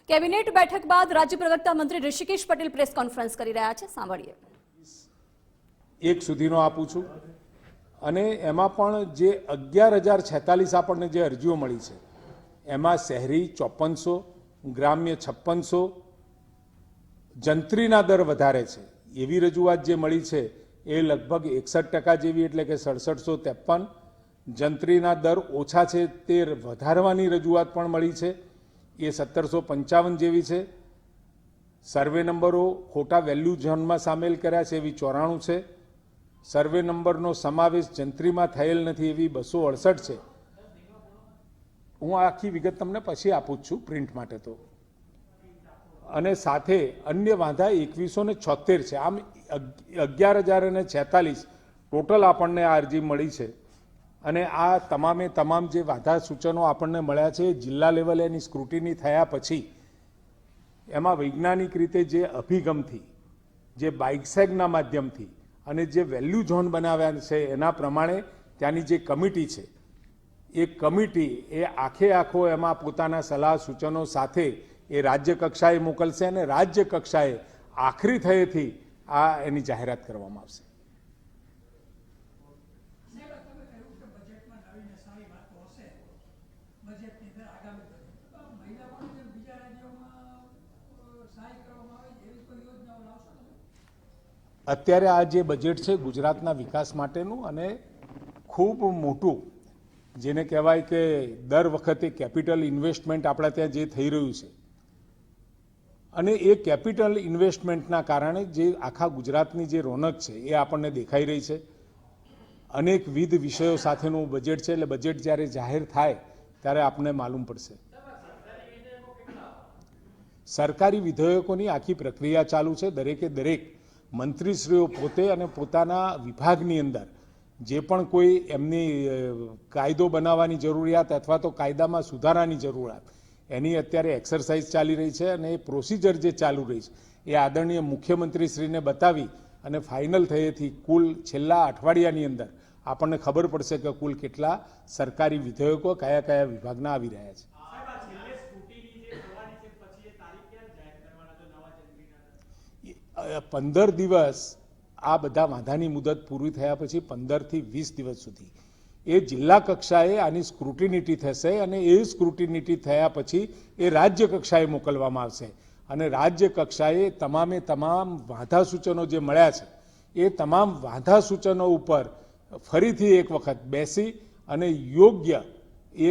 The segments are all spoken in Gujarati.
કેબિનેટ બેઠક બાદ રાજ્ય પ્રવક્તા મંત્રી ઋષિકેશ પટેલ પ્રેસ કોન્ફરન્સ કરી રહ્યા છે, સાંભળીએ। 1 સુધીનો આપું છું અને એમાં પણ જે 11,046 આપણને જે અરજીઓ મળી છે એમાં શહેરી 5400, ગ્રામ્ય 5600, જંત્રીના દર વધારે છે એવી રજૂઆત જે મળી છે એ લગભગ 61% જેવી, એટલે કે 6753। જંત્રીના દર ઓછા છે તે વધારવાની રજૂઆત પણ મળી છે, એ 1755 જેવી છે। સર્વે નંબરો ખોટા વેલ્યુ ઝોનમાં સામેલ કર્યા છે એવી 94 છે। સર્વે નંબરનો સમાવેશ જંત્રીમાં થયેલ નથી એવી 268 છે। હું આખી વિગત તમને પછી આપું જ છું પ્રિન્ટ માટે તો, અને સાથે અન્ય વાંધા 2176 છે। આમ 11,046 ટોટલ આપણને આ અરજી મળી છે અને આ તમામે તમામ જે વાંધા સૂચનો આપણને મળ્યા છે જિલ્લા લેવલે એની સ્ક્રુટિની થયા પછી એમાં વૈજ્ઞાનિક રીતે જે અભિગમથી, જે બાઇકસેગના માધ્યમથી અને જે વેલ્યુ ઝોન બનાવ્યા છે એના પ્રમાણે ત્યાંની જે કમિટી છે એ કમિટી એ આખો એમાં પોતાના સલાહ સૂચનો સાથે એ રાજ્ય કક્ષાએ મોકલશે અને રાજ્ય કક્ષાએ આખરી થયેથી આ એની જાહેરાત કરવામાં આવશે। અત્યારે આ જે બજેટ છે ગુજરાતના વિકાસ માટેનું અને ખૂબ મોટું, જેને કહેવાય કે દર વખતે કેપિટલ ઇન્વેસ્ટમેન્ટ આપણા ત્યાં જે થઈ રહ્યું છે અને એ કેપિટલ ઇન્વેસ્ટમેન્ટના કારણે જે આખા ગુજરાતની જે રોનક છે એ આપણને દેખાઈ રહી છે। અનેકવિધ વિષયો સાથેનું બજેટ છે, એટલે બજેટ જ્યારે જાહેર થાય ત્યારે આપણને માલુમ પડશે। સરકારી વિધેયકોની આખી પ્રક્રિયા ચાલુ છે। દરેકે દરેક મંત્રીશ્રીઓ પોતે અને પોતાના વિભાગની અંદર જે પણ કોઈ એમની કાયદો બનાવવાની જરૂરિયાત અથવા તો કાયદામાં સુધારાની જરૂરિયાત એની અત્યારે એક્સરસાઇઝ ચાલી રહી છે અને એ પ્રોસિજર જે ચાલુ રહી છે એ આદરણીય મુખ્યમંત્રીશ્રીને બતાવી અને ફાઇનલ થયેથી કુલ છેલ્લા અઠવાડિયાની અંદર આપણને ખબર પડશે કે કુલ કેટલા સરકારી વિધેયકો કયા કયા વિભાગના આવી રહ્યા છે। 15 દિવસ આ બધા વાંધાની મુદત પૂરી થયા પછી 15 થી 20 દિવસ સુધી એ જિલ્લા કક્ષાએ આની સ્ક્રુટિનિટી થશે અને એ સ્ક્રુટિનિટી થયા પછી એ રાજ્ય કક્ષાએ મોકલવામાં આવશે અને રાજ્ય કક્ષાએ તમામે તમામ વાંધા સૂચનો જે મળ્યા છે એ તમામ વાંધા સૂચનો ઉપર ફરીથી એક વખત બેસી અને યોગ્ય એ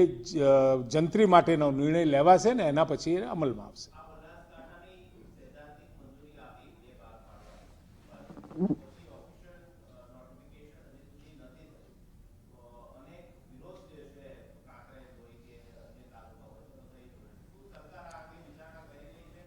જંત્રી માટેનો નિર્ણય લેવાશે ને એના પછી એ અમલમાં આવશે।